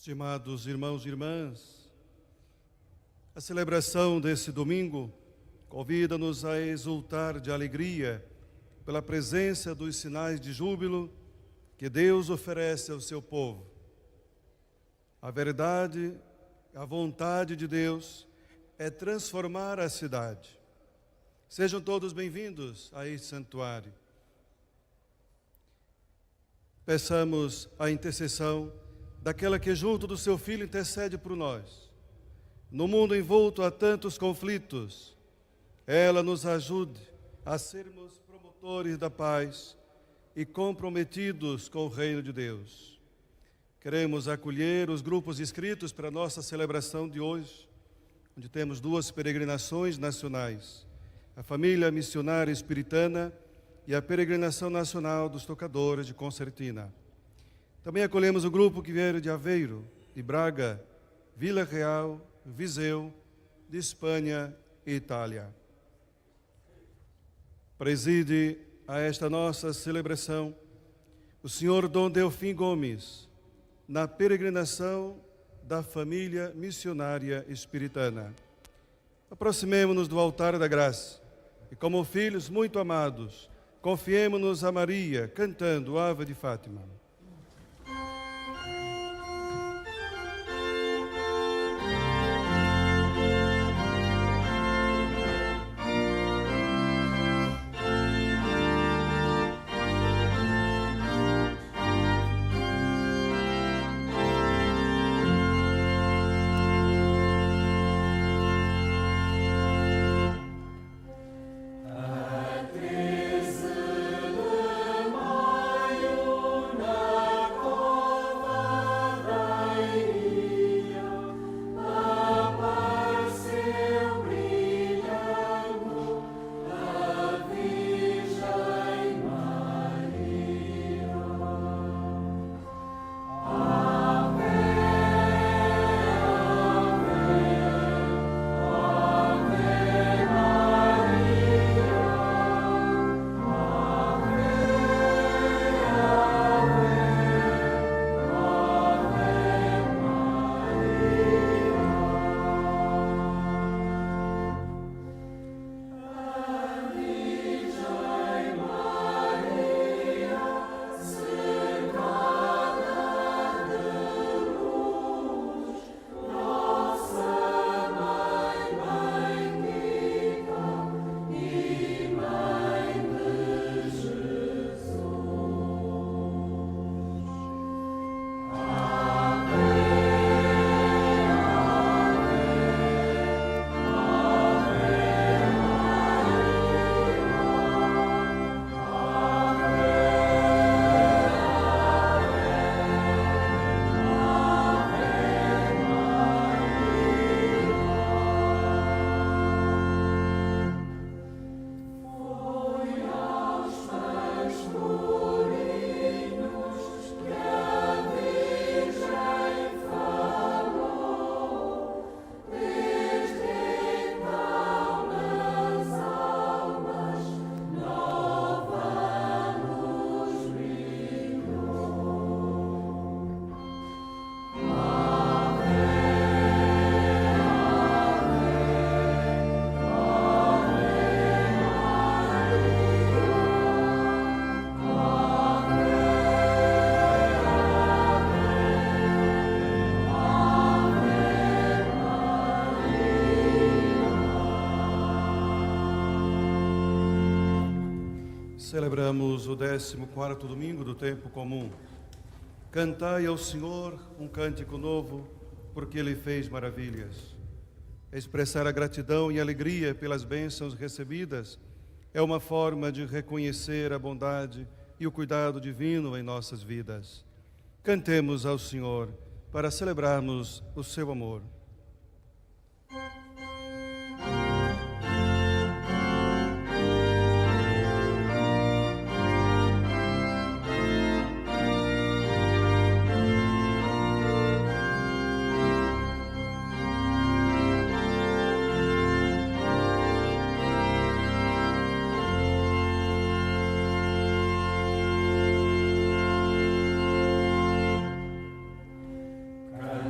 Estimados irmãos e irmãs, a celebração desse domingo convida-nos a exultar de alegria pela presença dos sinais de júbilo que Deus oferece ao seu povo. A verdade, a vontade de Deus é transformar a cidade. Sejam todos bem-vindos a este santuário. Peçamos a intercessão daquela que junto do seu Filho intercede por nós. No mundo envolto a tantos conflitos, ela nos ajude a sermos promotores da paz e comprometidos com o reino de Deus. Queremos acolher os grupos inscritos para a nossa celebração de hoje, onde temos duas peregrinações nacionais, a família missionária espiritana e a peregrinação nacional dos tocadores de concertina. Também acolhemos o grupo que vieram de Aveiro, de Braga, Vila Real, Viseu, de Espanha e Itália. Preside a esta nossa celebração o Sr. Dom Delfim Gomes, na peregrinação da família missionária espiritana. Aproximemo-nos do altar da graça e, como filhos muito amados, confiemo-nos a Maria, cantando Ave de Fátima. Celebramos o 14º domingo do tempo comum. Cantai ao Senhor um cântico novo, porque Ele fez maravilhas. Expressar a gratidão e alegria pelas bênçãos recebidas é uma forma de reconhecer a bondade e o cuidado divino em nossas vidas. Cantemos ao Senhor para celebrarmos o seu amor. Cantemos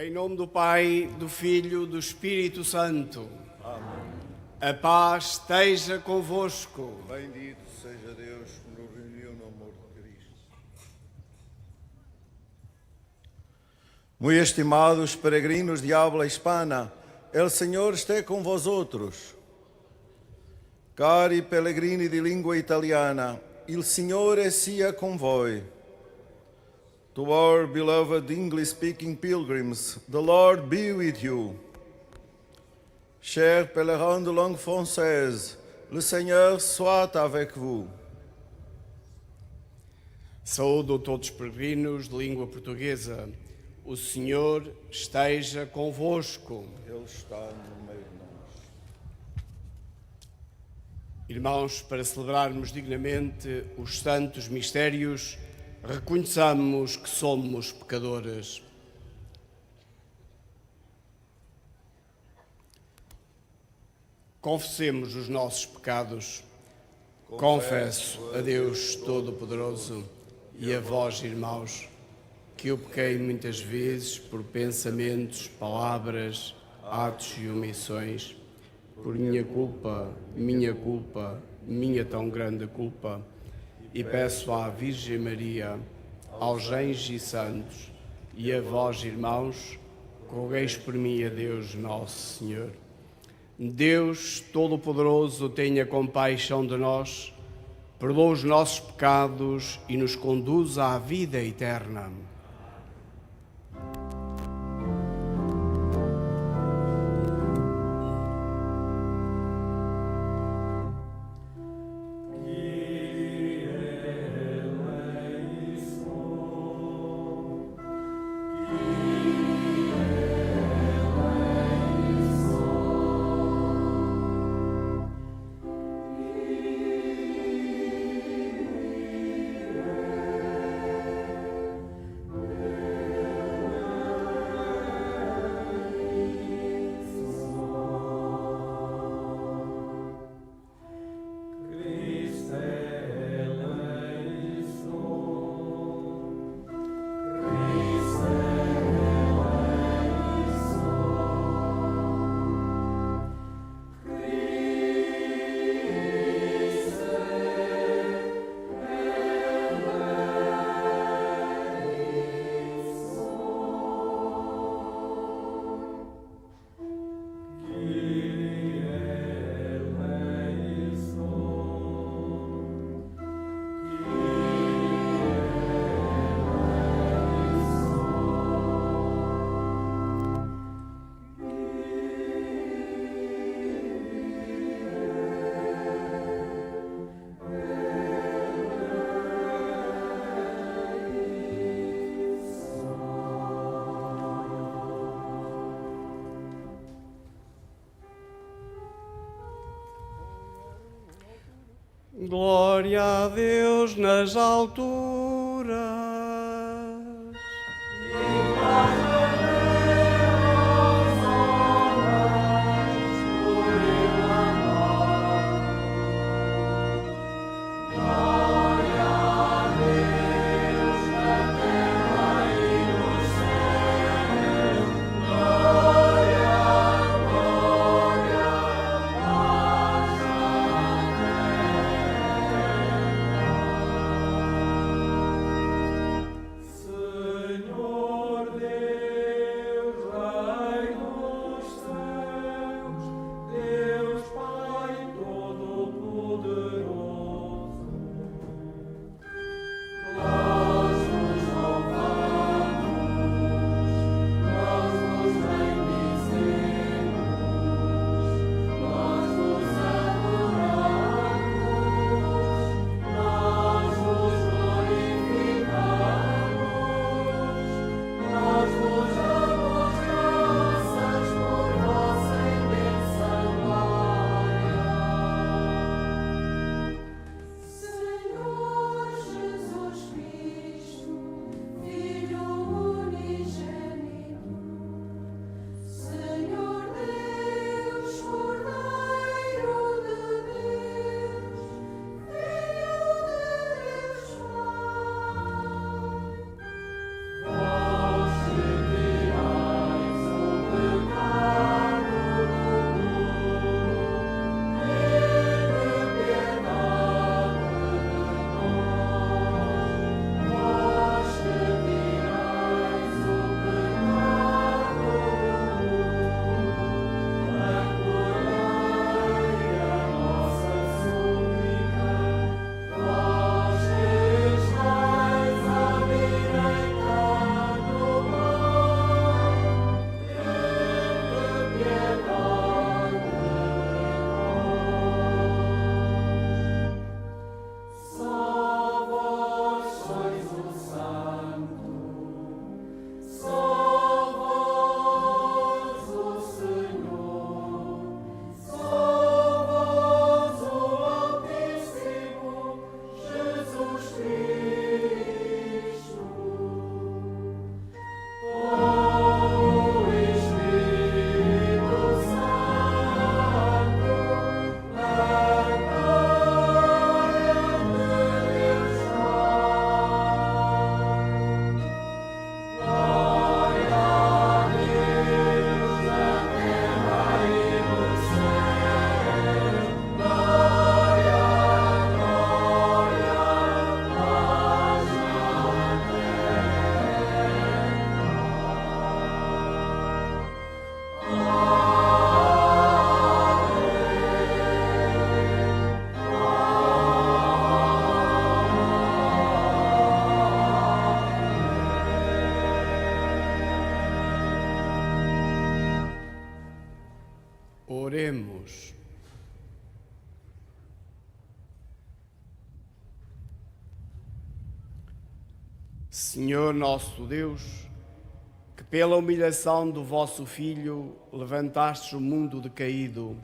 Em nome do Pai, do Filho, do Espírito Santo. Amém. A paz esteja convosco. Bendito seja Deus que nos reuniu no amor de Cristo. Muito estimados peregrinos de habla hispana, el Senhor esteja com vosotros. Cari pellegrini di lingua italiana, il Signore sia con voi. To our beloved English-speaking pilgrims, the Lord be with you. Chers pèlerins de langue française, le Seigneur soit avec vous. Saúdo todos os peregrinos de língua portuguesa. O Senhor esteja convosco. Ele está no meio de nós. Irmãos, para celebrarmos dignamente os santos mistérios, reconheçamos que somos pecadores. Confessemos os nossos pecados. Confesso a Deus Todo-Poderoso e a vós, irmãos, que eu pequei muitas vezes por pensamentos, palavras, atos e omissões, por minha culpa, minha tão grande culpa, e peço à Virgem Maria, aos anjos e santos, e a vós, irmãos, que rogueis por mim a Deus Nosso Senhor. Deus Todo-Poderoso, tenha compaixão de nós, perdoa os nossos pecados e nos conduz à vida eterna. Glória a Deus nas alturas. Oremos. Senhor nosso Deus, que pela humilhação do vosso Filho levantastes o mundo decaído,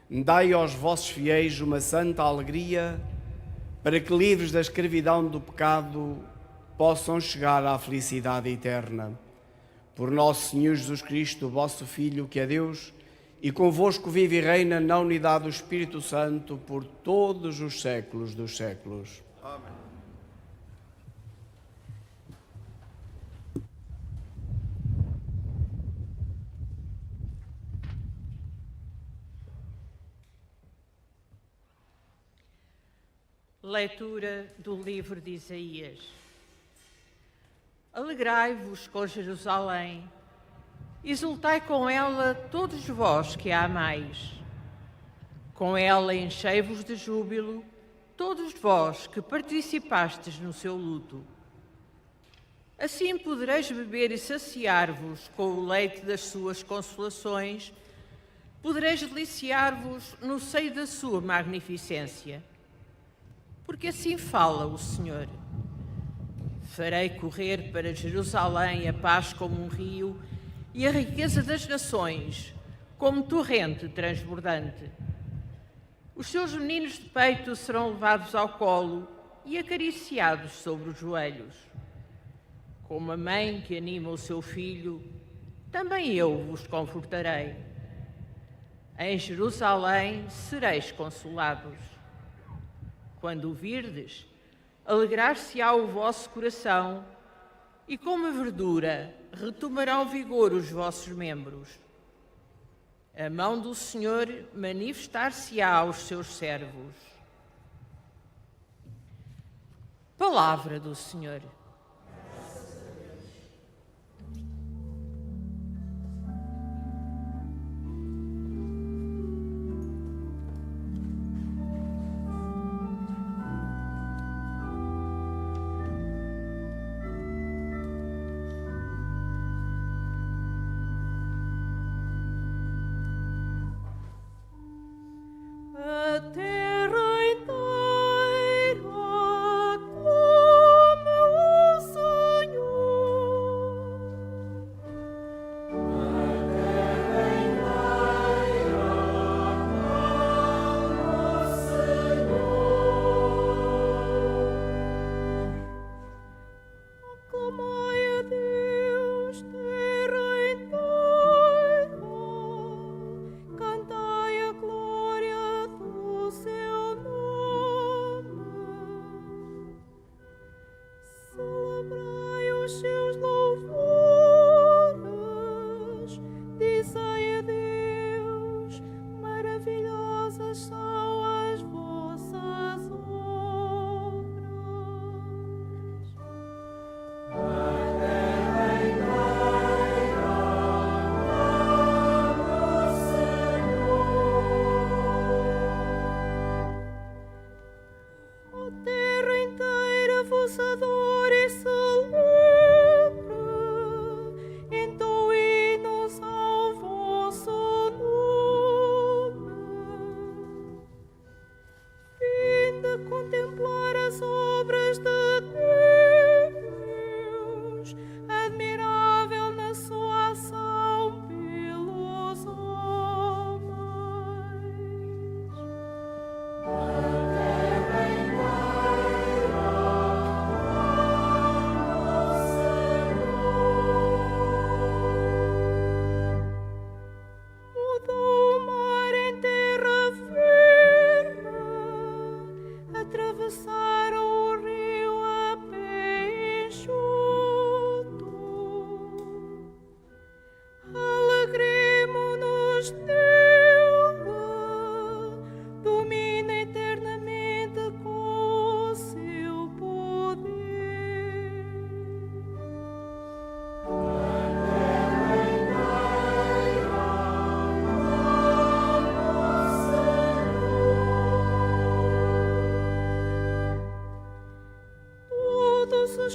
dai aos vossos fiéis uma santa alegria, para que, livres da escravidão do pecado, possam chegar à felicidade eterna. Por nosso Senhor Jesus Cristo, vosso Filho, que é Deus, e convosco vive e reina na unidade do Espírito Santo por todos os séculos dos séculos. Amém. Leitura do livro de Isaías. Alegrai-vos com Jerusalém, exultai com ela todos vós que a amais. Com ela enchei-vos de júbilo, todos vós que participastes no seu luto. Assim podereis beber e saciar-vos com o leite das suas consolações, podereis deliciar-vos no seio da sua magnificência. Porque assim fala o Senhor. Farei correr para Jerusalém a paz como um rio e a riqueza das nações como torrente transbordante. Os seus meninos de peito serão levados ao colo e acariciados sobre os joelhos. Como a mãe que anima o seu filho, também eu vos confortarei. Em Jerusalém sereis consolados. Quando o virdes, alegrar-se-á o vosso coração, e como a verdura retomarão vigor os vossos membros. A mão do Senhor manifestar-se-á aos seus servos. Palavra do Senhor.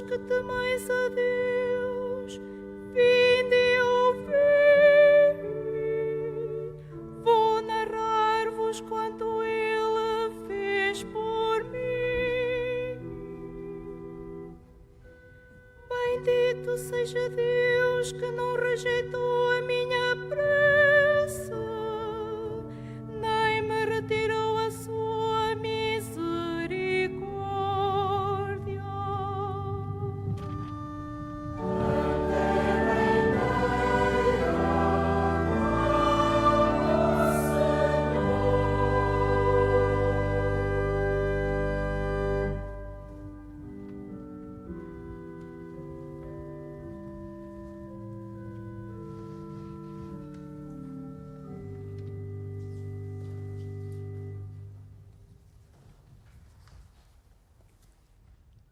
que temais a Deus, vinde ouvir, Bendito seja Deus que não rejeitou a minha prece, nem me retirou a sua misericórdia.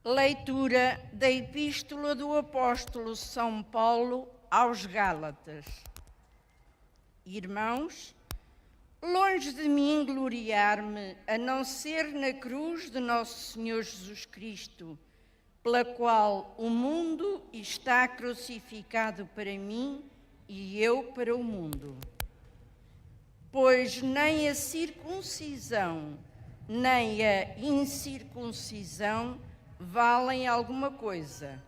Leitura da Epístola do Apóstolo São Paulo aos Gálatas. Irmãos, longe de mim gloriar-me, a não ser na cruz de nosso Senhor Jesus Cristo, pela qual o mundo está crucificado para mim e eu para o mundo. Pois nem a circuncisão, nem a incircuncisão valem alguma coisa.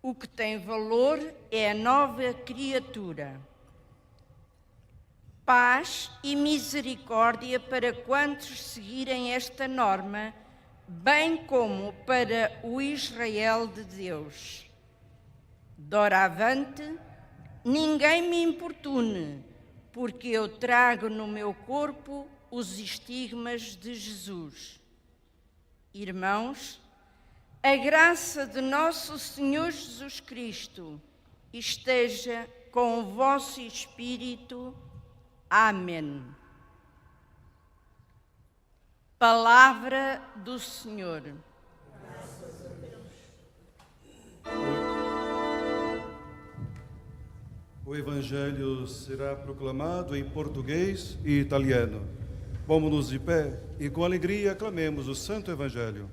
O que tem valor é a nova criatura. Paz e misericórdia para quantos seguirem esta norma, bem como para o Israel de Deus. Doravante, ninguém me importune, porque eu trago no meu corpo os estigmas de Jesus. Irmãos, a graça de nosso Senhor Jesus Cristo esteja com o vosso espírito. Amém. Palavra do Senhor. O Evangelho será proclamado em português e italiano. Vamos-nos de pé e com alegria aclamemos o Santo Evangelho.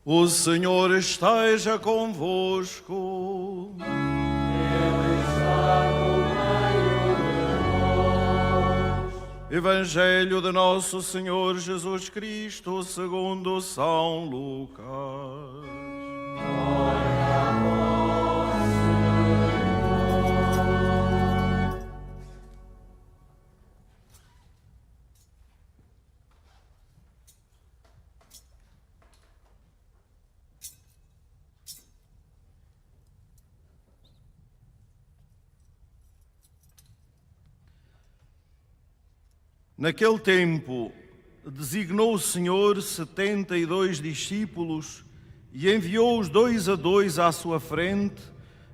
O Senhor esteja convosco. Ele está no meio de nós. Evangelho de nosso Senhor Jesus Cristo, segundo São Lucas. Glória a vós, Senhor. Naquele tempo, designou o Senhor 72 discípulos e enviou-os 2 a 2 à sua frente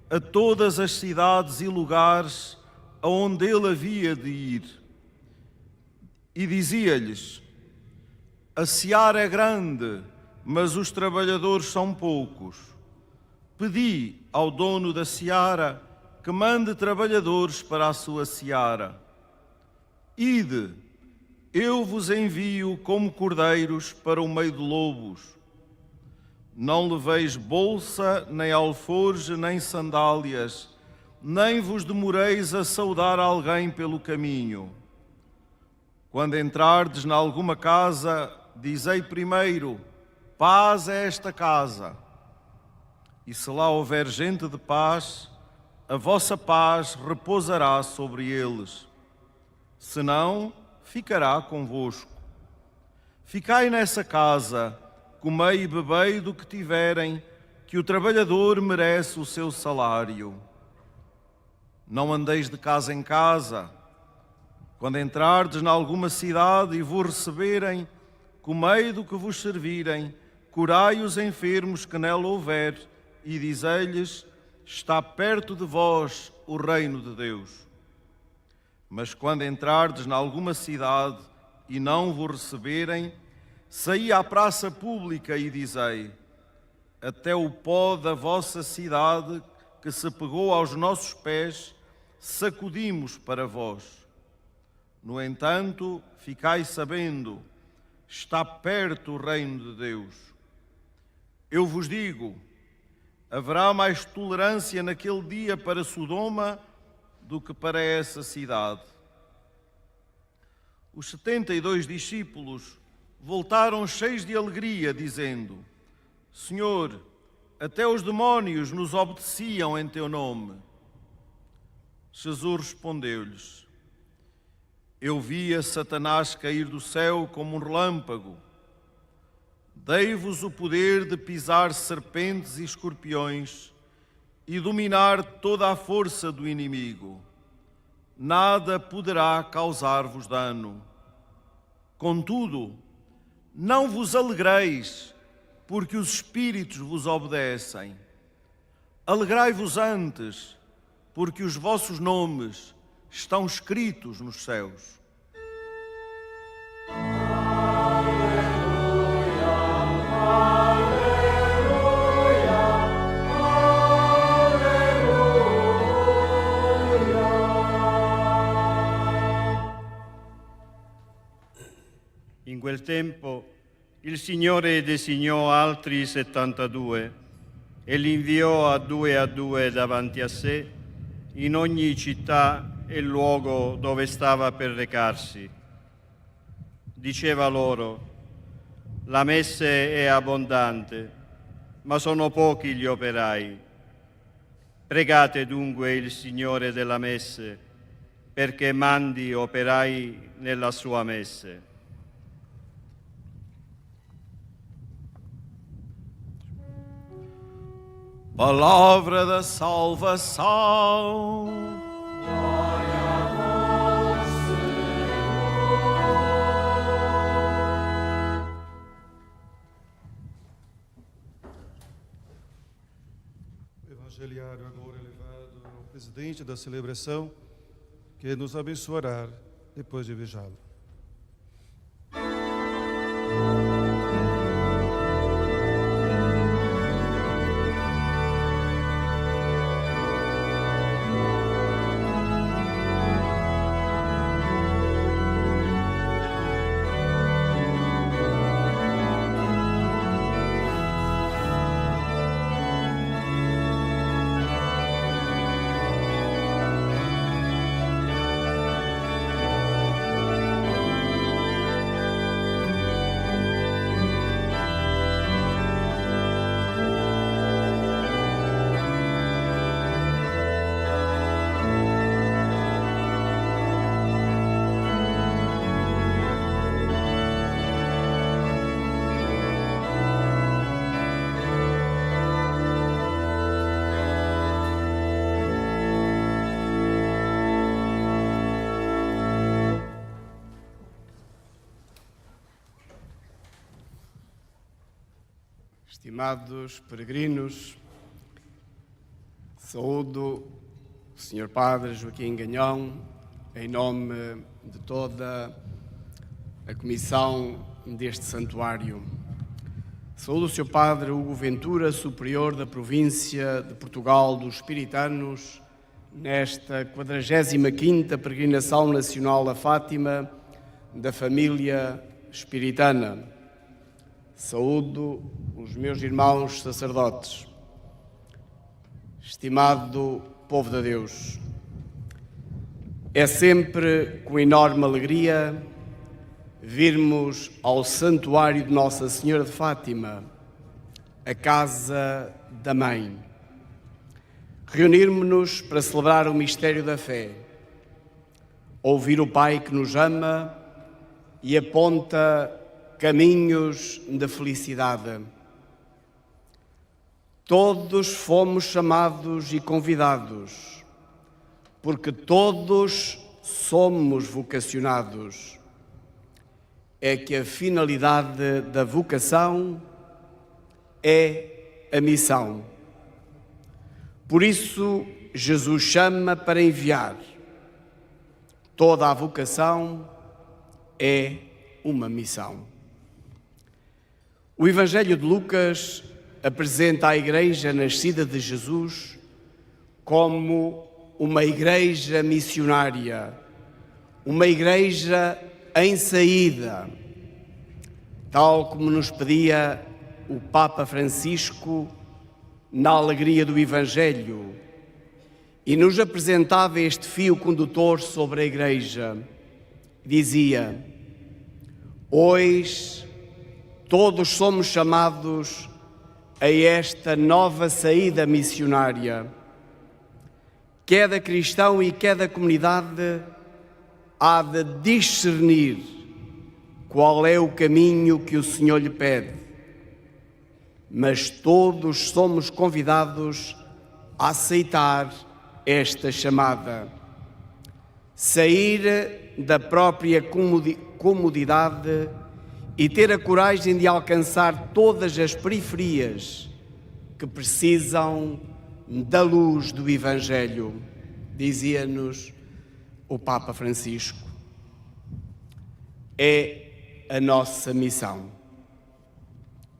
a todas as cidades e lugares aonde ele havia de ir. E dizia-lhes: a seara é grande, mas os trabalhadores são poucos. Pedi ao dono da seara que mande trabalhadores para a sua seara. Ide, Eu vos envio como cordeiros para o meio de lobos. Não leveis bolsa, nem alforje, nem sandálias, nem vos demoreis a saudar alguém pelo caminho. Quando entrardes em alguma casa, dizei primeiro: paz a esta casa. E se lá houver gente de paz, a vossa paz repousará sobre eles. Senão, ficará convosco. Ficai nessa casa, comei e bebei do que tiverem, que o trabalhador merece o seu salário. Não andeis de casa em casa. Quando entrardes em alguma cidade e vos receberem, comei do que vos servirem, curai os enfermos que nela houver, e dizei-lhes: está perto de vós o reino de Deus. Mas quando entrardes em alguma cidade e não vos receberem, saí à praça pública e dizei: até o pó da vossa cidade, que se pegou aos nossos pés, sacudimos para vós. No entanto, ficai sabendo, está perto o reino de Deus. Eu vos digo, haverá mais tolerância naquele dia para Sodoma do que para essa cidade. Os 72 discípulos voltaram cheios de alegria, dizendo: Senhor, até os demónios nos obedeciam em teu nome. Jesus respondeu-lhes: eu via Satanás cair do céu como um relâmpago. Dei-vos o poder de pisar serpentes e escorpiões e dominar toda a força do inimigo. Nada poderá causar-vos dano. Contudo, não vos alegreis, porque os espíritos vos obedecem. Alegrai-vos antes, porque os vossos nomes estão escritos nos céus. In quel tempo il Signore designò altri 72 e li inviò a due davanti a sé in ogni città e luogo dove stava per recarsi. Diceva loro: la messe è abbondante, ma sono pochi gli operai. Pregate dunque il Signore della messe perché mandi operai nella sua messe. Palavra da salvação. O evangeliário agora elevado ao presidente da celebração, que nos abençoará depois de beijá-lo. Estimados peregrinos, saúdo o Sr. Padre Joaquim Ganhão, em nome de toda a comissão deste santuário. Saúdo o Sr. Padre Hugo Ventura, superior da província de Portugal dos Espiritanos, nesta 45ª peregrinação nacional a Fátima, da família espiritana. Saúdo os meus irmãos sacerdotes. Estimado povo de Deus, é sempre com enorme alegria virmos ao Santuário de Nossa Senhora de Fátima, a Casa da Mãe. Reunirmos-nos para celebrar o mistério da fé, ouvir o Pai que nos ama e aponta caminhos de felicidade. Todos fomos chamados e convidados, porque todos somos vocacionados. É que a finalidade da vocação é a missão. Por isso, Jesus chama para enviar. Toda a vocação é uma missão. O Evangelho de Lucas apresenta a Igreja nascida de Jesus como uma igreja missionária, uma igreja em saída, tal como nos pedia o Papa Francisco na alegria do Evangelho, e nos apresentava este fio condutor sobre a Igreja. Dizia: hoje todos somos chamados a esta nova saída missionária. Cada cristão e cada comunidade há de discernir qual é o caminho que o Senhor lhe pede. Mas todos somos convidados a aceitar esta chamada. Sair da própria comodidade e ter a coragem de alcançar todas as periferias que precisam da luz do Evangelho, dizia-nos o Papa Francisco. É a nossa missão.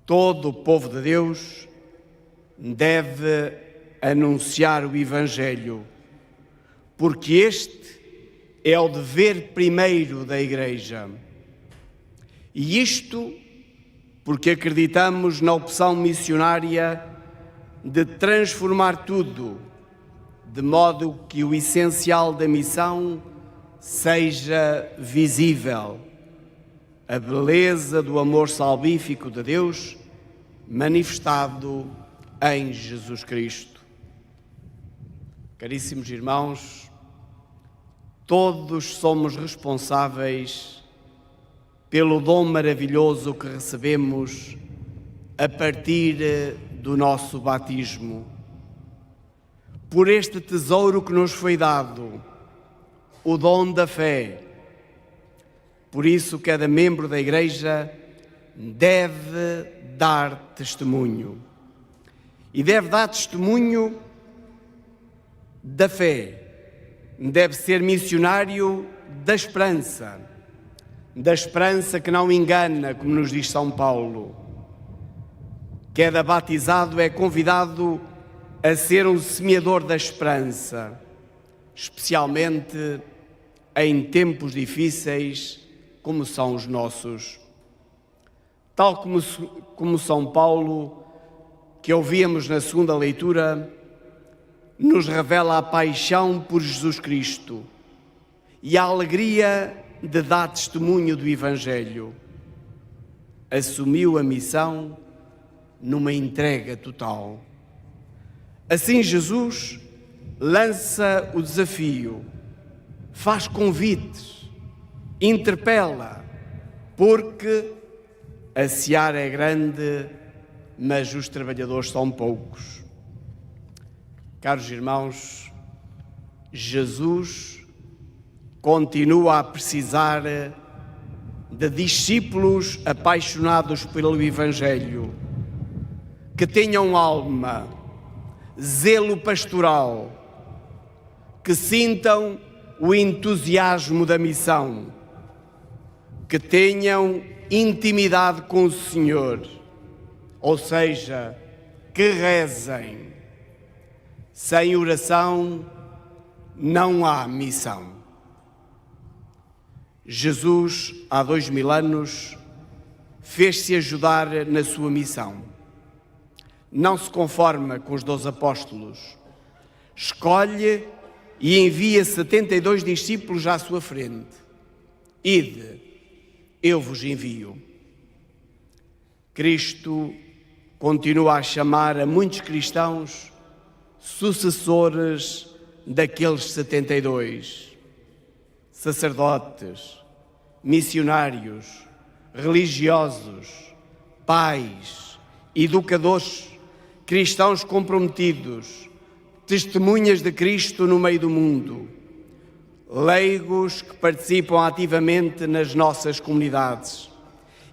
Todo o povo de Deus deve anunciar o Evangelho, porque este é o dever primeiro da Igreja. E isto porque acreditamos na opção missionária de transformar tudo, de modo que o essencial da missão seja visível, a beleza do amor salvífico de Deus manifestado em Jesus Cristo. Caríssimos irmãos, todos somos responsáveis pelo dom maravilhoso que recebemos a partir do nosso batismo, por este tesouro que nos foi dado, o dom da fé. Por isso, cada membro da Igreja deve dar testemunho. E deve dar testemunho da fé. Deve ser missionário da esperança que não engana, como nos diz São Paulo. Cada batizado é convidado a ser um semeador da esperança, especialmente em tempos difíceis como são os nossos. Tal como São Paulo, que ouvíamos na segunda leitura, nos revela a paixão por Jesus Cristo e a alegria de dar testemunho do Evangelho. Assumiu a missão numa entrega total. Assim, Jesus lança o desafio, faz convites, interpela, porque a seara é grande, mas os trabalhadores são poucos. Caros irmãos, Jesus continua a precisar de discípulos apaixonados pelo Evangelho, que tenham alma, zelo pastoral, que sintam o entusiasmo da missão, que tenham intimidade com o Senhor, ou seja, que rezem. Sem oração não há missão. Jesus, há 2000 anos, fez-se ajudar na sua missão. Não se conforma com os 12 apóstolos. Escolhe e envia 72 discípulos à sua frente. Ide, eu vos envio. Cristo continua a chamar a muitos cristãos sucessores daqueles 72. Sacerdotes, missionários, religiosos, pais, educadores, cristãos comprometidos, testemunhas de Cristo no meio do mundo, leigos que participam ativamente nas nossas comunidades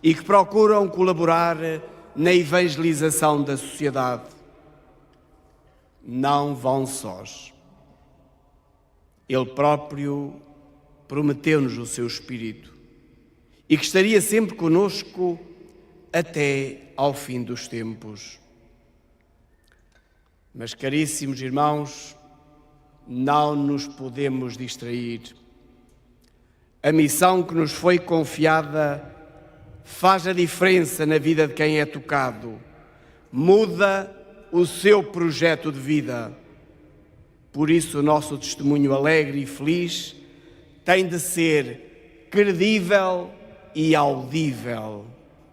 e que procuram colaborar na evangelização da sociedade. Não vão sós. Ele próprio prometeu-nos o seu Espírito e que estaria sempre conosco até ao fim dos tempos. Mas, caríssimos irmãos, não nos podemos distrair. A missão que nos foi confiada faz a diferença na vida de quem é tocado, muda o seu projeto de vida. Por isso, o nosso testemunho alegre e feliz tem de ser credível e audível,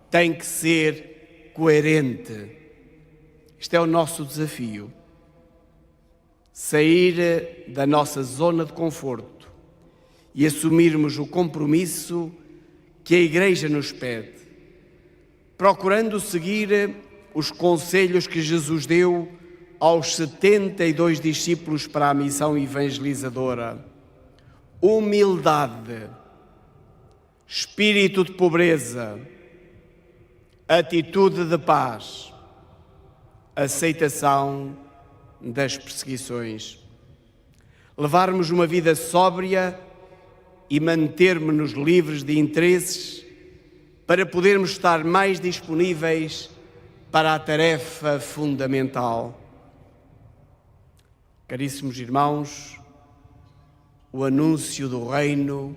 tem que ser coerente. Este é o nosso desafio. Sair da nossa zona de conforto e assumirmos o compromisso que a Igreja nos pede, procurando seguir os conselhos que Jesus deu aos 72 discípulos para a missão evangelizadora. Humildade, espírito de pobreza, atitude de paz, aceitação das perseguições. Levarmos uma vida sóbria e mantermos-nos livres de interesses para podermos estar mais disponíveis para a tarefa fundamental. Caríssimos irmãos, o anúncio do reino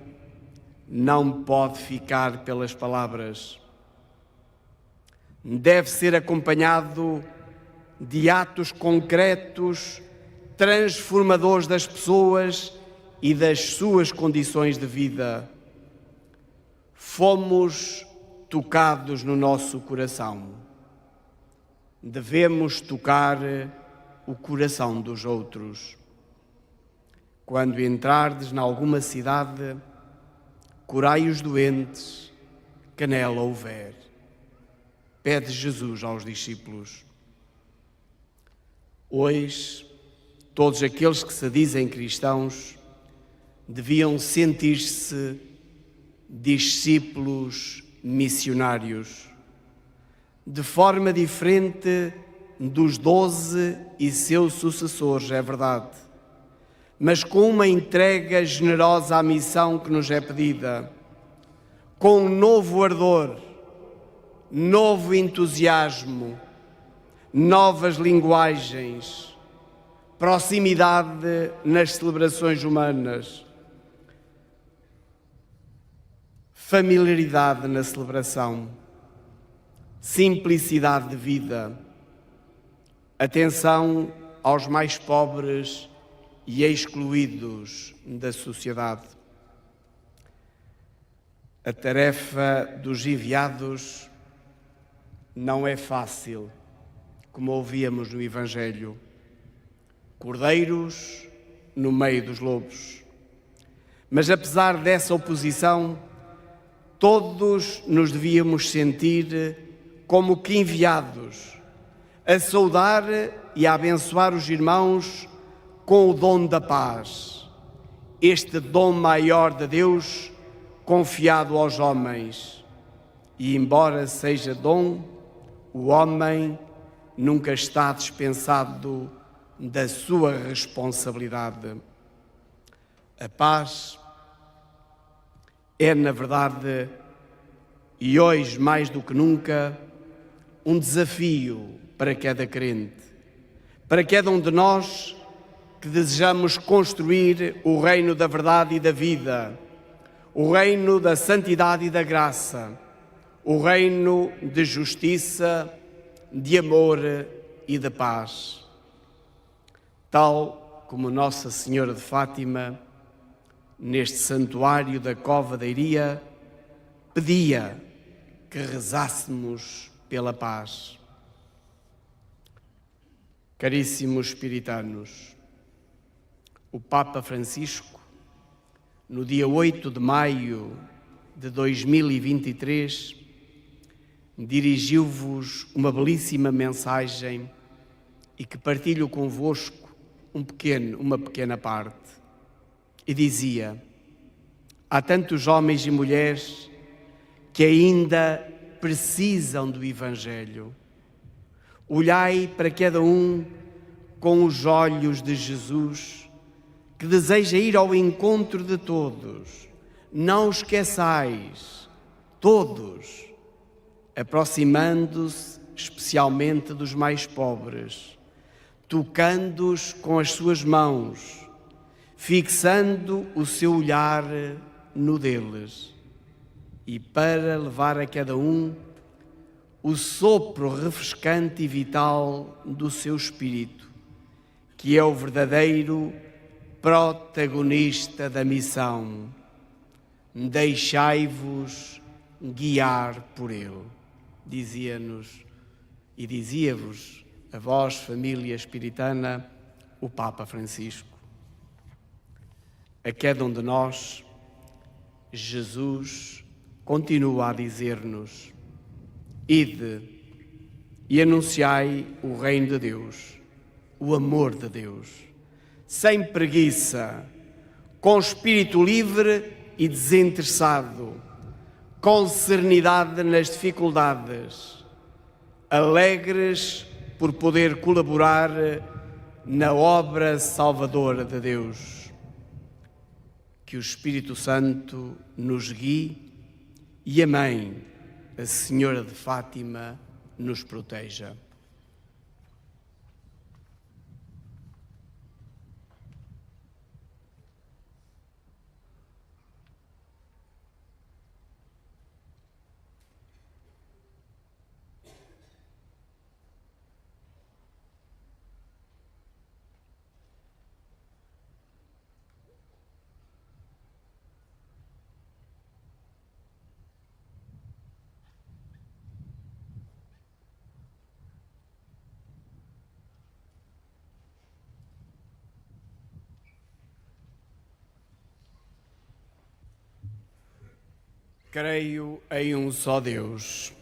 não pode ficar pelas palavras. Deve ser acompanhado de atos concretos, transformadores das pessoas e das suas condições de vida. Fomos tocados no nosso coração. Devemos tocar o coração dos outros. Quando entrardes em alguma cidade, curai os doentes, que nela houver. Pede Jesus aos discípulos. Hoje, todos aqueles que se dizem cristãos deviam sentir-se discípulos missionários, de forma diferente dos 12 e seus sucessores, é verdade, mas com uma entrega generosa à missão que nos é pedida, com um novo ardor, novo entusiasmo, novas linguagens, proximidade nas celebrações humanas, familiaridade na celebração, simplicidade de vida, atenção aos mais pobres e excluídos da sociedade. A tarefa dos enviados não é fácil, como ouvíamos no Evangelho. Cordeiros no meio dos lobos. Mas apesar dessa oposição, todos nos devíamos sentir como que enviados, a saudar e a abençoar os irmãos com o dom da paz, este dom maior de Deus confiado aos homens. E embora seja dom, o homem nunca está dispensado da sua responsabilidade. A paz é, na verdade, e hoje mais do que nunca, um desafio para cada crente, para cada um de nós que desejamos construir o reino da verdade e da vida, o reino da santidade e da graça, o reino de justiça, de amor e de paz. Tal como Nossa Senhora de Fátima, neste santuário da Cova da Iria, pedia que rezássemos pela paz. Caríssimos espiritanos, o Papa Francisco, no dia 8 de maio de 2023, dirigiu-vos uma belíssima mensagem e que partilho convosco uma pequena parte. E dizia: há tantos homens e mulheres que ainda precisam do Evangelho. Olhai para cada um com os olhos de Jesus, que deseja ir ao encontro de todos. Não esqueçais, todos, aproximando-se especialmente dos mais pobres, tocando-os com as suas mãos, fixando o seu olhar no deles, e para levar a cada um o sopro refrescante e vital do seu espírito, que é o verdadeiro protagonista da missão. Deixai-vos guiar por ele. Dizia-nos e dizia-vos a vós, família espiritana, o Papa Francisco. A cada um de nós, Jesus continua a dizer-nos: ide e anunciai o reino de Deus, o amor de Deus, sem preguiça, com espírito livre e desinteressado, com serenidade nas dificuldades, alegres por poder colaborar na obra salvadora de Deus. Que o Espírito Santo nos guie e a Mãe, a Senhora de Fátima, nos proteja. Creio em um só Deus,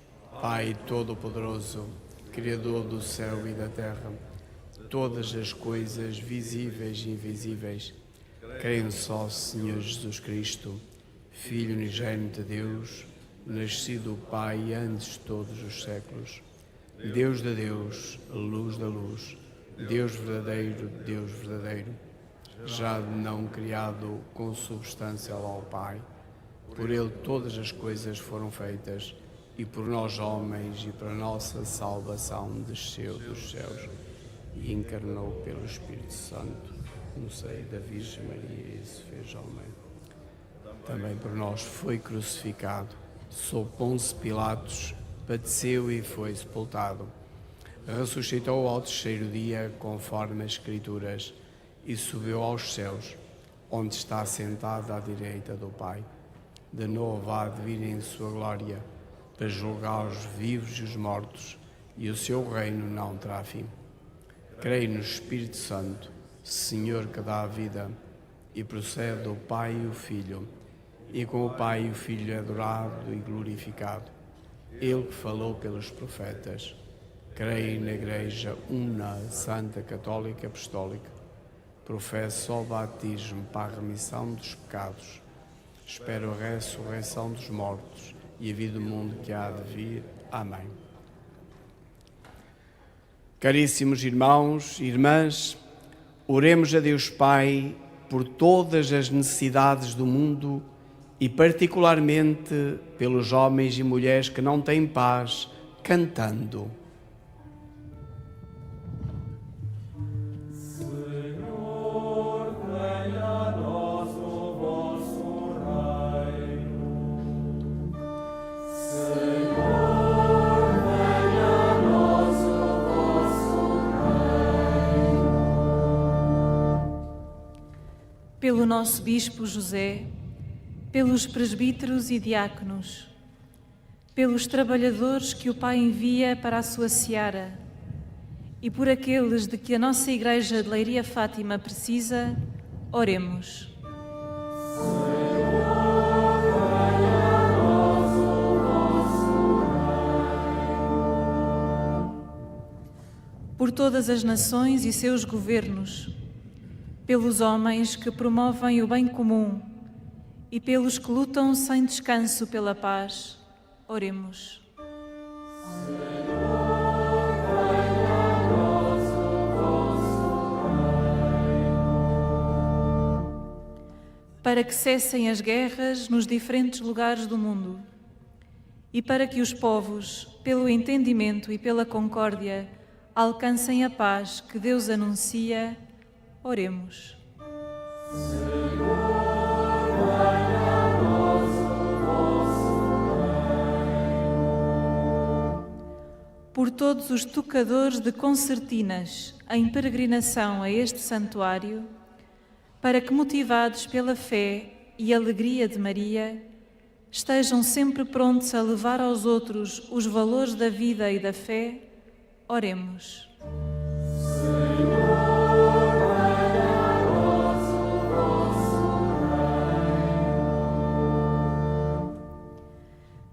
Pai Todo-Poderoso, Criador do céu e da terra, todas as coisas visíveis e invisíveis. Creio em só Senhor Jesus Cristo, Filho unigênito de Deus, nascido do Pai antes de todos os séculos. Deus de Deus, luz da luz, Deus verdadeiro, já não criado com substância ao Pai. Por ele todas as coisas foram feitas, e por nós homens e para nossa salvação desceu dos céus e encarnou pelo Espírito Santo no seio da Virgem Maria e se fez homem. Também por nós foi crucificado, sob Pôncio Pilatos, padeceu e foi sepultado. Ressuscitou ao terceiro dia, conforme as Escrituras, e subiu aos céus, onde está sentado à direita do Pai. De novo há de vir em sua glória, para julgar os vivos e os mortos, e o seu reino não terá fim. Creio no Espírito Santo, Senhor que dá a vida, e procede do Pai e o Filho, e com o Pai e o Filho é adorado e glorificado. Ele que falou pelos profetas. Creio na Igreja una, santa, católica, apostólica. Professo só o batismo para a remissão dos pecados. Espero a ressurreição dos mortos e a vida do mundo que há de vir. Amém. Caríssimos irmãos e irmãs, oremos a Deus Pai por todas as necessidades do mundo e particularmente pelos homens e mulheres que não têm paz, cantando. Senhor, venha a nós o vosso reino. pelo nosso Bispo José, pelos presbíteros e diáconos, pelos trabalhadores que o Pai envia para a sua seara e por aqueles de que a nossa Igreja de Leiria Fátima precisa, oremos. Por todas as nações e seus governos, pelos homens que promovem o bem comum e pelos que lutam sem descanso pela paz, oremos. Para que cessem as guerras nos diferentes lugares do mundo e para que os povos, pelo entendimento e pela concórdia, alcancem a paz que Deus anuncia, oremos. Por todos os tocadores de concertinas em peregrinação a este santuário, para que, motivados pela fé e alegria de Maria, estejam sempre prontos a levar aos outros os valores da vida e da fé, oremos.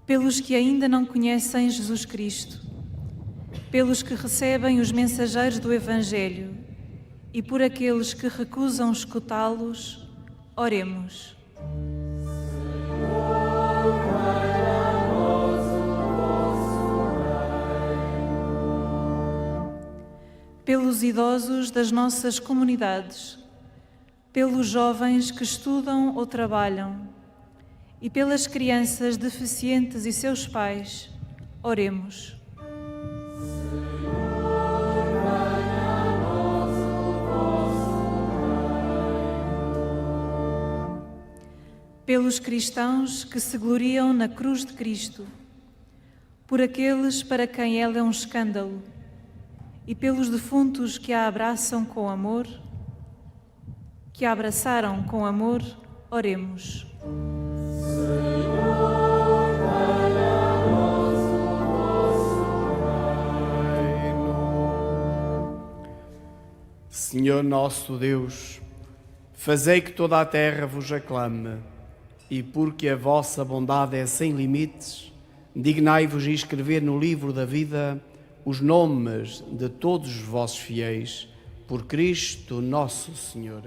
Pelos que ainda não conhecem Jesus Cristo, pelos que recebem os mensageiros do Evangelho e por aqueles que recusam escutá-los, oremos. Pelos idosos das nossas comunidades, pelos jovens que estudam ou trabalham e pelas crianças deficientes e seus pais, oremos. Pelos cristãos que se gloriam na cruz de Cristo, por aqueles para quem ela é um escândalo, e pelos defuntos que a abraçam com amor, que a abraçaram com amor, oremos. Senhor nosso Deus, fazei que toda a terra vos aclame, e porque a vossa bondade é sem limites, dignai-vos escrever no livro da vida os nomes de todos os vossos fiéis, por Cristo nosso Senhor.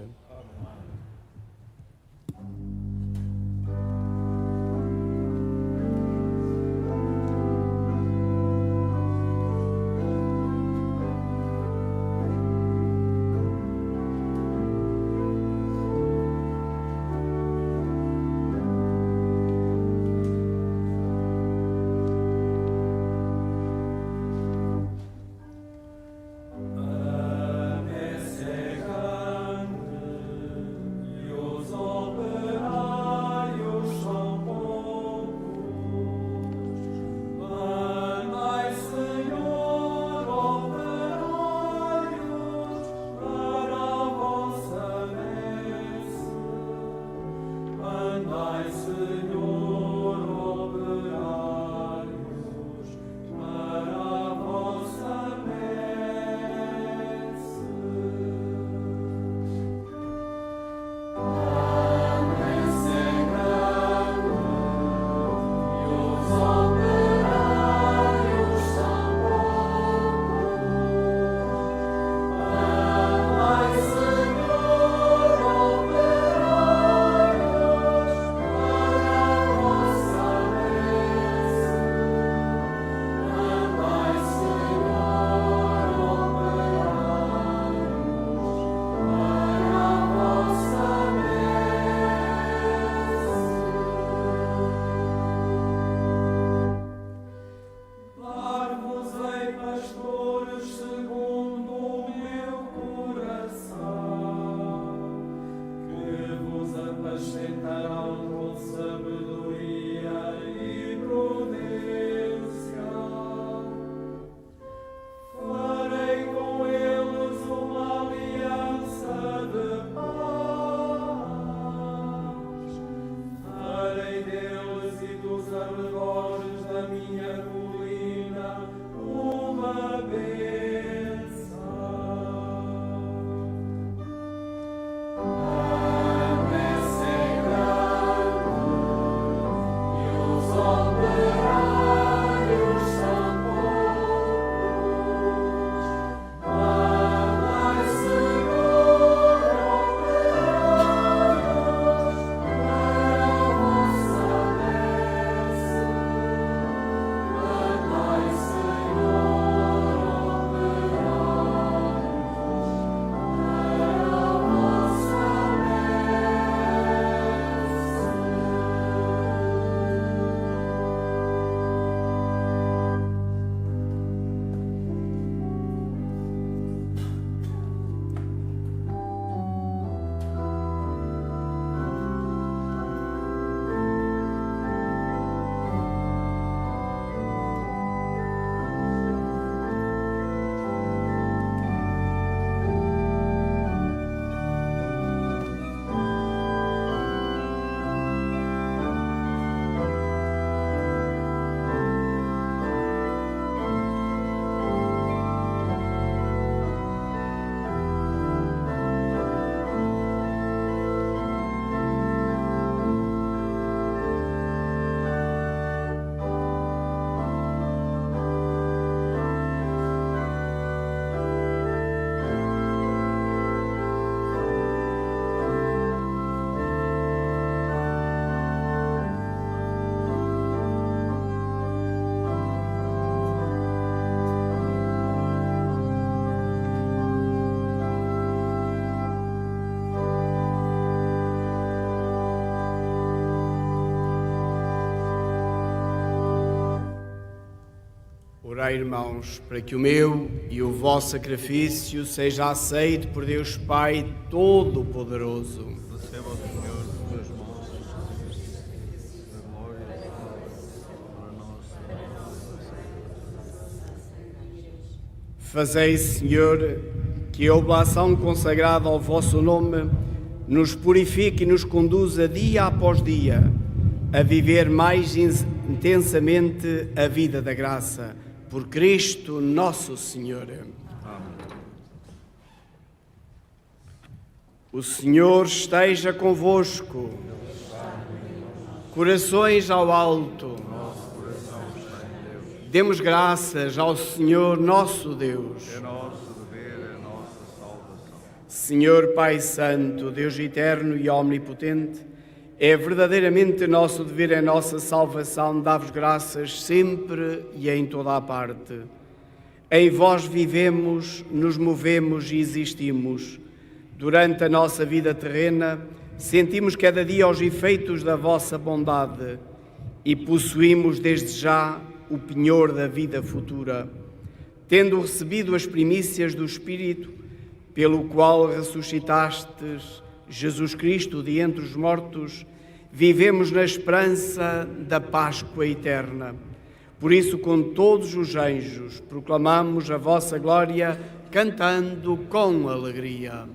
Orai, irmãos, para que o meu e o vosso sacrifício seja aceito por Deus Pai Todo-Poderoso. Receba o Senhor de tuas mãos, a glória para nós. Fazei, Senhor, que a oblação consagrada ao vosso nome nos purifique e nos conduza dia após dia a viver mais intensamente a vida da graça. Por Cristo nosso Senhor. Amém. O Senhor esteja convosco. Corações ao alto. Demos graças ao Senhor nosso Deus. É nosso dever, é nossa salvação. Senhor Pai Santo, Deus eterno e omnipotente, é verdadeiramente nosso dever, é nossa salvação, dar-vos graças sempre e em toda a parte. Em vós vivemos, nos movemos e existimos. Durante a nossa vida terrena, sentimos cada dia os efeitos da vossa bondade e possuímos desde já o penhor da vida futura. Tendo recebido as primícias do Espírito, pelo qual ressuscitastes Jesus Cristo de entre os mortos, vivemos na esperança da Páscoa eterna. Por isso, com todos os anjos, proclamamos a vossa glória, cantando com alegria.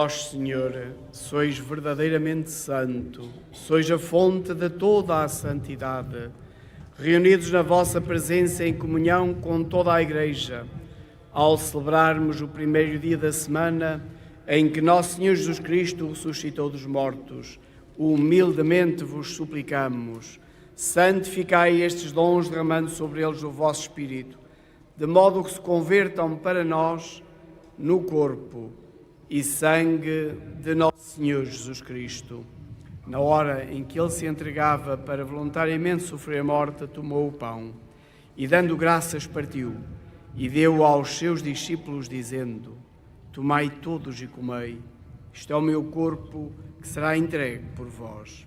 Vós, Senhor, sois verdadeiramente santo, sois a fonte de toda a santidade. Reunidos na vossa presença em comunhão com toda a Igreja, ao celebrarmos o primeiro dia da semana em que Nosso Senhor Jesus Cristo ressuscitou dos mortos, humildemente vos suplicamos, santificai estes dons derramando sobre eles o vosso Espírito, de modo que se convertam para nós no corpo e sangue de Nosso Senhor Jesus Cristo. Na hora em que Ele se entregava para voluntariamente sofrer a morte, tomou o pão e, dando graças, partiu e deu aos seus discípulos, dizendo: Tomai todos e comei, isto é o meu corpo que será entregue por vós.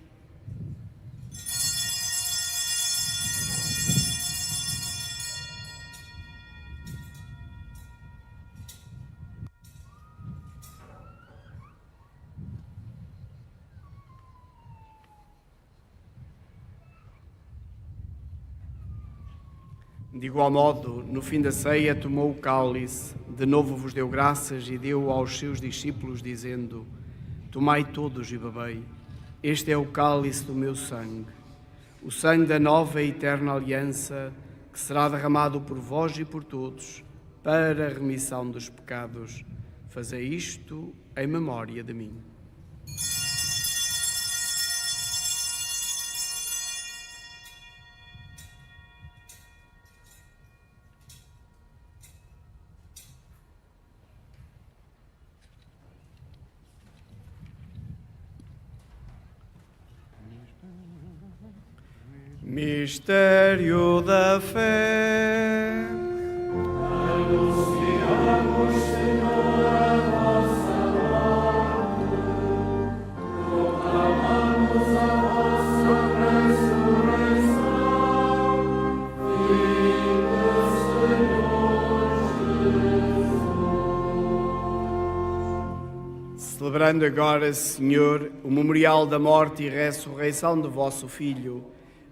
De igual modo, no fim da ceia, tomou o cálice, de novo vos deu graças e deu aos seus discípulos, dizendo: Tomai todos e bebei, este é o cálice do meu sangue, o sangue da nova e eterna aliança, que será derramado por vós e por todos, para a remissão dos pecados. Fazei isto em memória de mim. Mistério da fé. Anunciamos, Senhor, a vossa morte, proclamamos a vossa ressurreição. Viva, Senhor Jesus. Celebrando agora, Senhor, o memorial da morte e ressurreição do vosso Filho,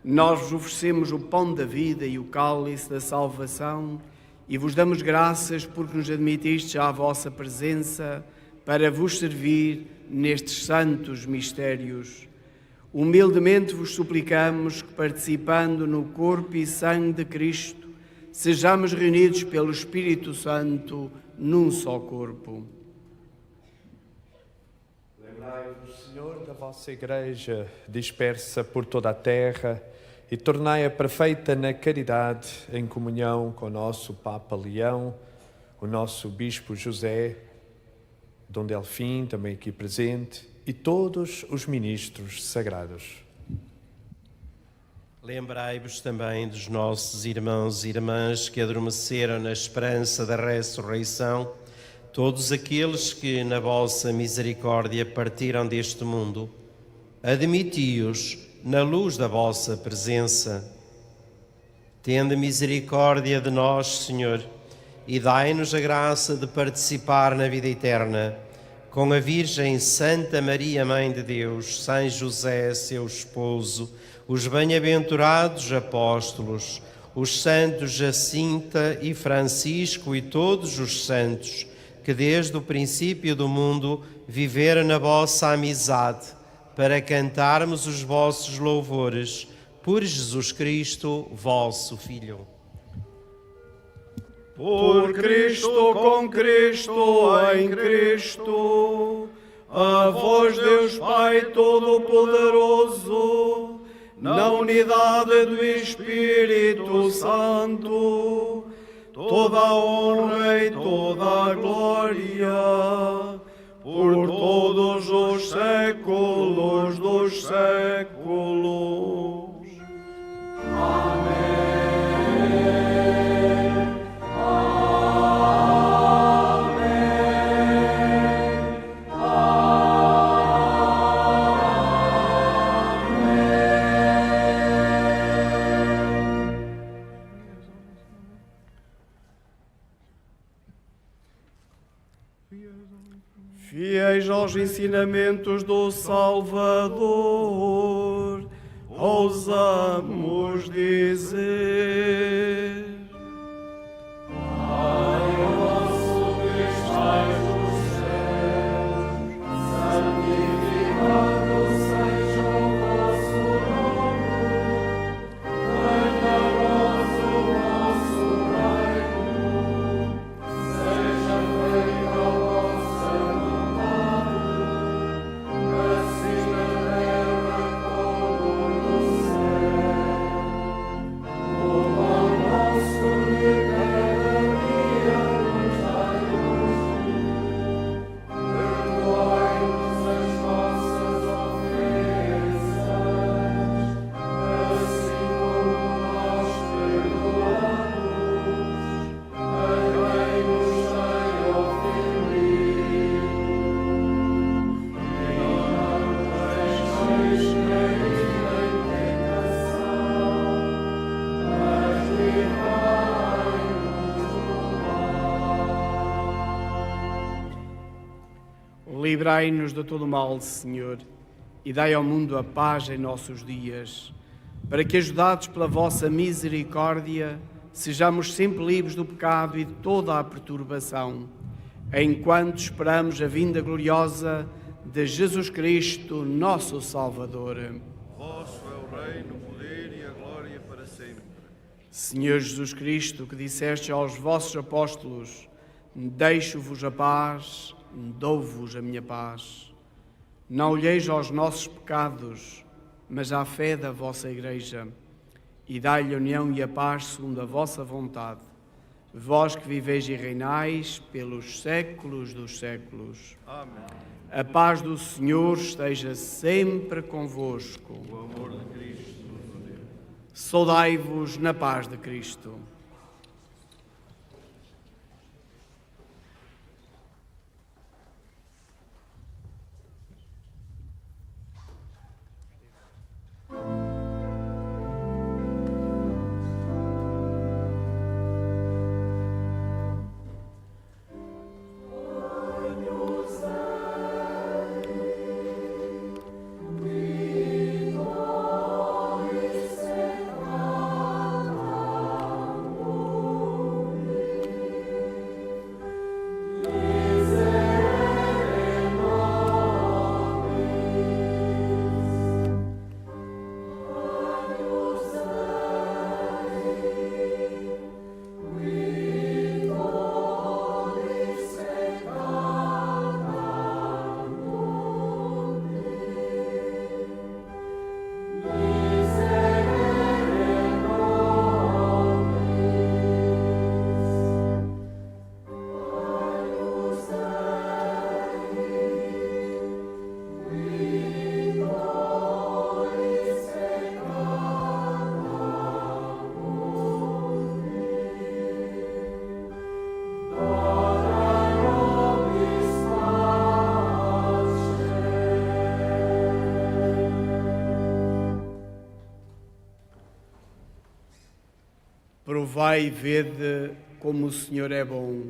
nós vos oferecemos o pão da vida e o cálice da salvação e vos damos graças porque nos admitistes à vossa presença para vos servir nestes santos mistérios. Humildemente vos suplicamos que, participando no corpo e sangue de Cristo, sejamos reunidos pelo Espírito Santo num só corpo. Lembrai-vos, Senhor, da vossa Igreja dispersa por toda a terra e tornai-a perfeita na caridade, em comunhão com o nosso Papa Leão, o nosso Bispo José, Dom Delfim, também aqui presente, e todos os ministros sagrados. Lembrai-vos também dos nossos irmãos e irmãs que adormeceram na esperança da ressurreição, todos aqueles que, na vossa misericórdia, partiram deste mundo. Admiti-os na luz da vossa presença. Tende misericórdia de nós, Senhor, e dai-nos a graça de participar na vida eterna, com a Virgem Santa Maria, Mãe de Deus, São José, seu esposo, os bem-aventurados apóstolos, os santos Jacinta e Francisco e todos os santos, que desde o princípio do mundo viveram na vossa amizade, para cantarmos os vossos louvores por Jesus Cristo, vosso Filho. Por Cristo, com Cristo, em Cristo, a vós, Deus Pai Todo-Poderoso, na unidade do Espírito Santo, toda a honra e toda a glória, por todos os séculos dos séculos. Fiéis aos ensinamentos do Salvador, ousamos dizer: Pai nosso que estais nos céus, santificado seja o vosso nome. Venha a nós o vosso reino. Seja feita a vossa vontade, assim na terra como no céu. O pão nosso de cada dia nos dai hoje. Perdoai-nos as nossas ofensas, assim como nós perdoamos a quem nos tem ofendido. E não nos deixeis cair em tentação, mas livrai-nos do mal. livrai-nos de todo o mal, Senhor, e dai ao mundo a paz em nossos dias, para que, ajudados pela vossa misericórdia, sejamos sempre livres do pecado e de toda a perturbação, enquanto esperamos a vinda gloriosa de Jesus Cristo, nosso Salvador. Vosso é o reino, o poder e a glória para sempre. Senhor Jesus Cristo, que disseste aos vossos apóstolos: deixo-vos a paz, dou-vos a minha paz. Não olheis aos nossos pecados, mas à fé da vossa Igreja, e dai-lhe a união e a paz segundo a vossa vontade, vós que viveis e reinais pelos séculos dos séculos. Amém. A paz do Senhor esteja sempre convosco. O amor de Cristo nos uniu. Saudai-vos na paz de Cristo. Provai e vede como o Senhor é bom.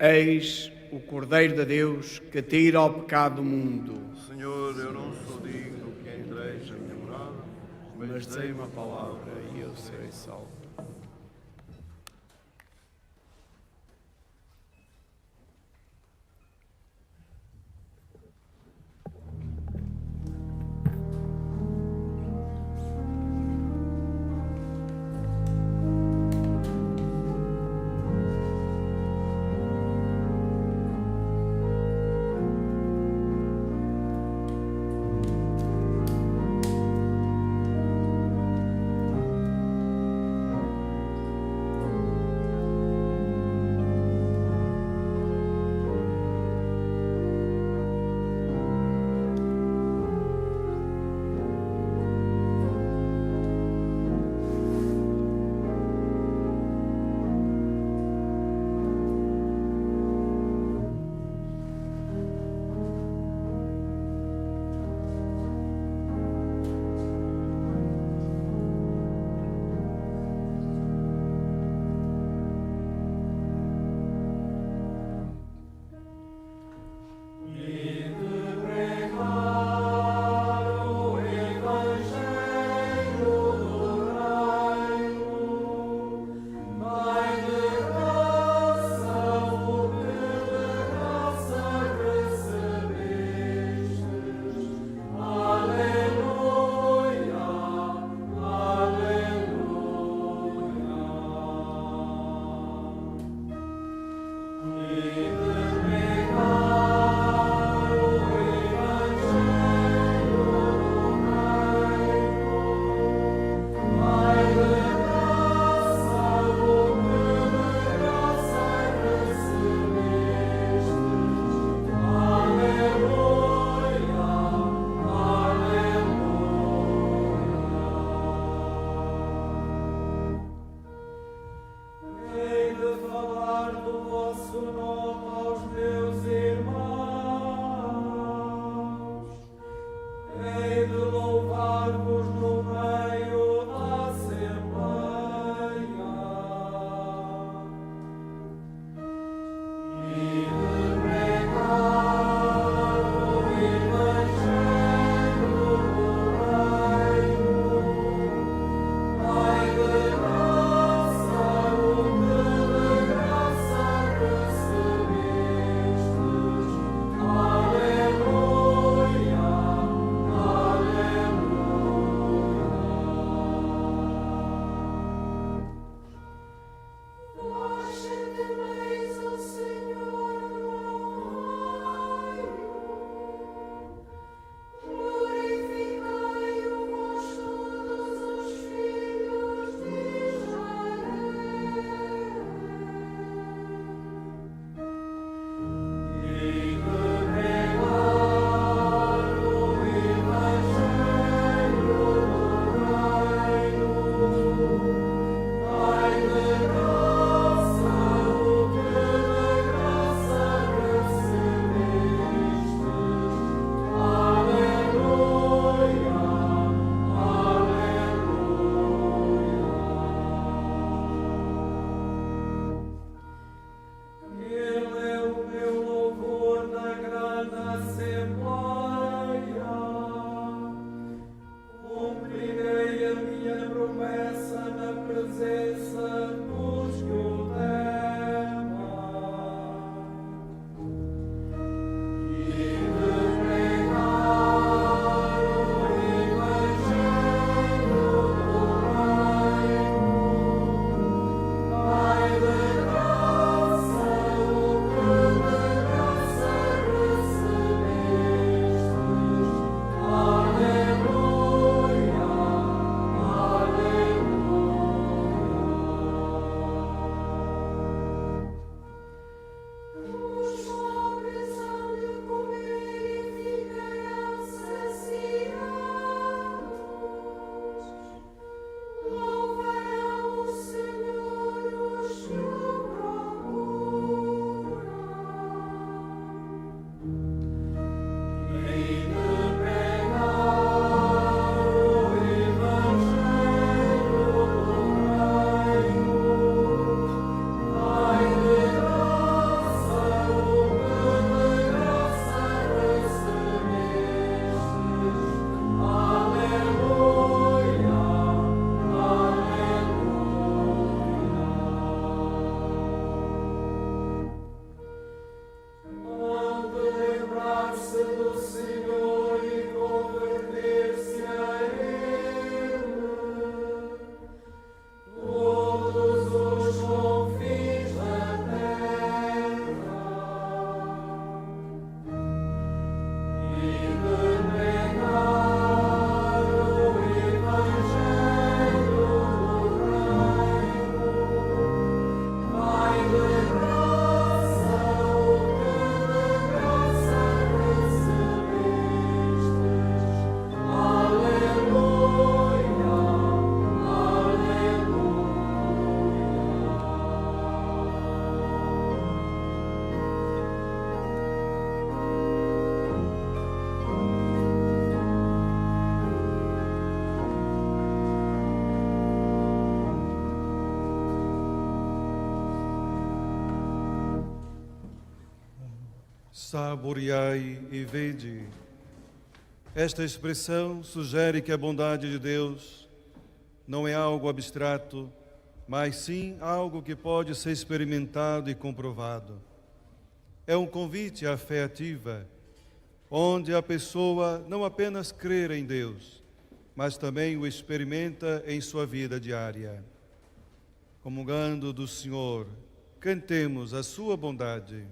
Eis o Cordeiro de Deus que tira o pecado do mundo. Senhor, eu não sou digno que entreis a minha morada, Mas dizei uma palavra e eu serei salvo. Saboreai e vede. Esta expressão sugere que a bondade de Deus não é algo abstrato, mas sim algo que pode ser experimentado e comprovado. É um convite à fé ativa, onde a pessoa não apenas crê em Deus, mas também o experimenta em sua vida diária. Comungando do Senhor, cantemos a sua bondade.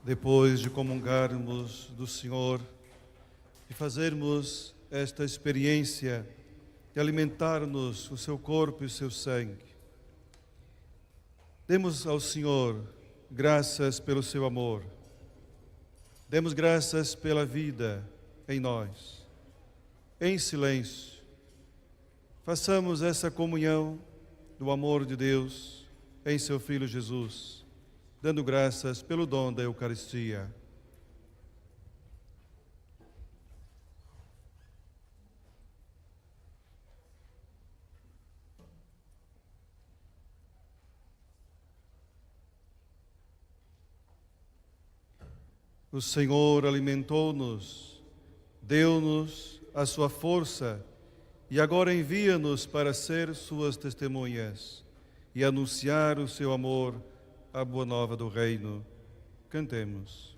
Depois de comungarmos do Senhor e fazermos esta experiência e alimentar-nos com o seu corpo e o seu sangue. Demos ao Senhor graças pelo seu amor. Demos graças pela vida em nós. Em silêncio, façamos essa comunhão do amor de Deus em seu Filho Jesus, dando graças pelo dom da Eucaristia. O Senhor alimentou-nos, deu-nos a sua força e agora envia-nos para ser suas testemunhas e anunciar o seu amor, a boa nova do reino. Cantemos.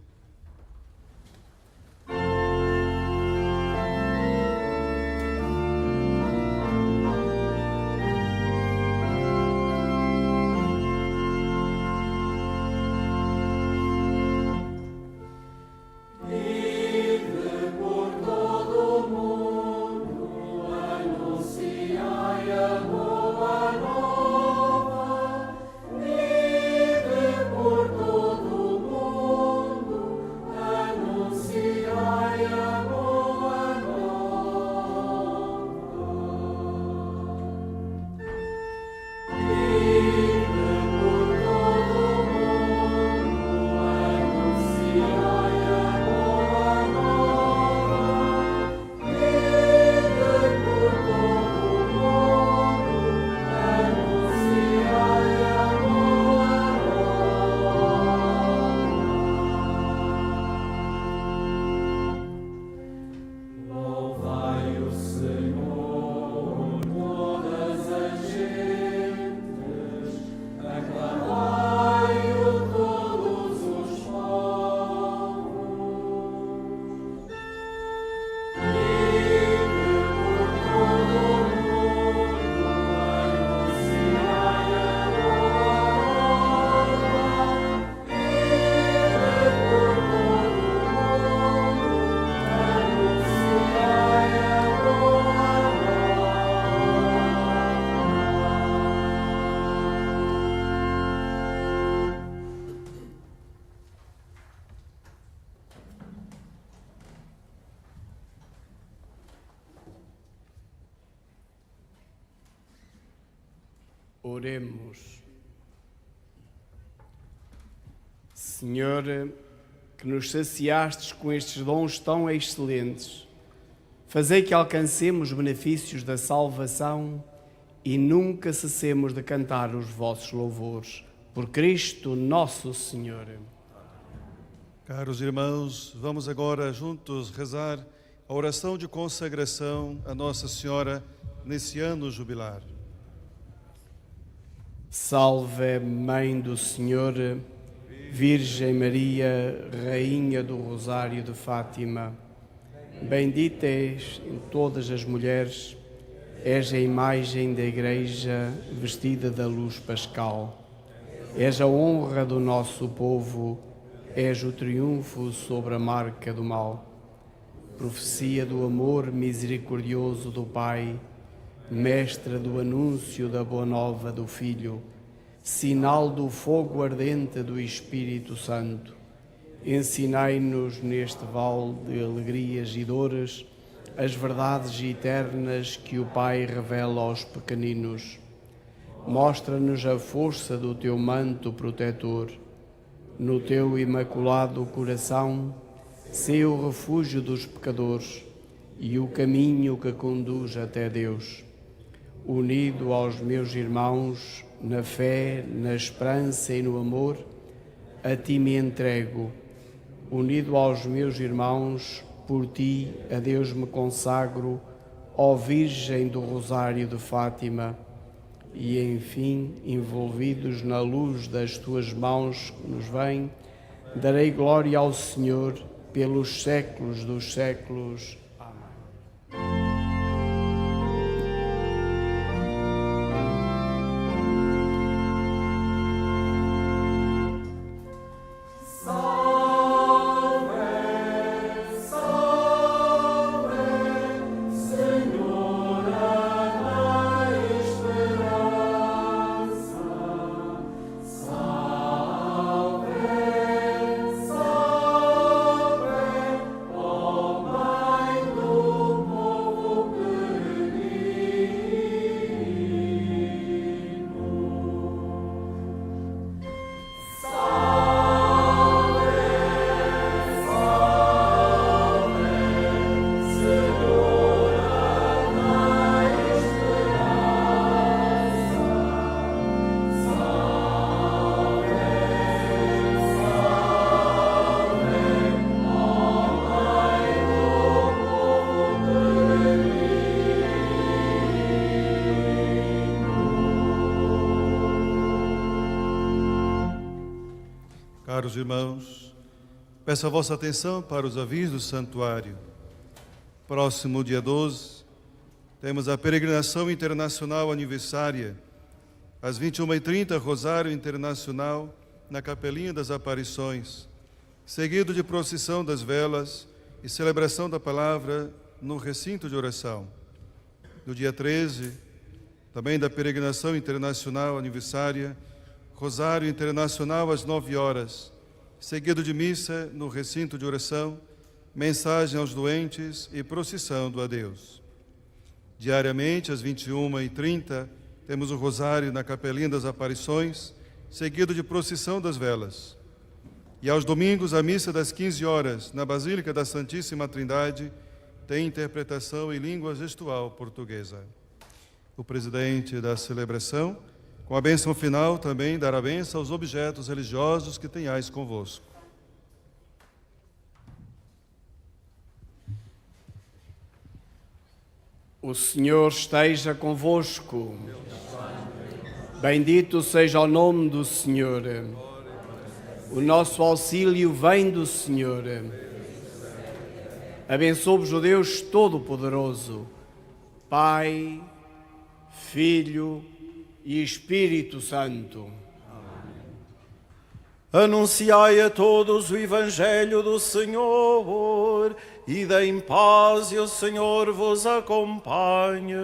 Oremos. Senhor, que nos saciastes com estes dons tão excelentes, fazei que alcancemos os benefícios da salvação e nunca cessemos de cantar os vossos louvores. Por Cristo nosso Senhor. Caros irmãos, vamos agora juntos rezar a oração de consagração a Nossa Senhora nesse ano jubilar. Salve, Mãe do Senhor, Virgem Maria, Rainha do Rosário de Fátima, bendita és em todas as mulheres, és a imagem da Igreja vestida da luz pascal, és a honra do nosso povo, és o triunfo sobre a marca do mal, profecia do amor misericordioso do Pai, mestra do anúncio da boa nova do Filho, sinal do fogo ardente do Espírito Santo, ensinai-nos neste vale de alegrias e dores as verdades eternas que o Pai revela aos pequeninos. Mostra-nos a força do teu manto protetor. No teu imaculado coração, sê o refúgio dos pecadores e o caminho que conduz até Deus. Unido aos meus irmãos, na fé, na esperança e no amor, a ti me entrego. Unido aos meus irmãos, por ti a Deus me consagro, ó Virgem do Rosário de Fátima, e enfim, envolvidos na luz das tuas mãos que nos vêm, darei glória ao Senhor pelos séculos dos séculos. Senhora Caros irmãos, peço a vossa atenção para os avisos do santuário. Próximo dia 12, temos a peregrinação internacional aniversária. Às 21h30, Rosário Internacional na Capelinha das Aparições, seguido de procissão das velas e celebração da palavra no recinto de oração. No dia 13, também da peregrinação internacional aniversária, Rosário Internacional às 9h, seguido de missa no recinto de oração, mensagem aos doentes e procissão do adeus. Diariamente, às 21h30, temos o Rosário na Capelinha das Aparições, seguido de procissão das velas. E aos domingos, a missa das 15h, na Basílica da Santíssima Trindade, tem interpretação em língua gestual portuguesa. O presidente da celebração, com a bênção final, também dará a bênção aos objetos religiosos que tenhais convosco. O Senhor esteja convosco. Bendito seja o nome do Senhor. O nosso auxílio vem do Senhor. Abençoe-vos o Deus Todo-Poderoso, Pai, Filho e Espírito Santo. Anunciai a todos o Evangelho do Senhor, e deem paz e o Senhor vos acompanhe.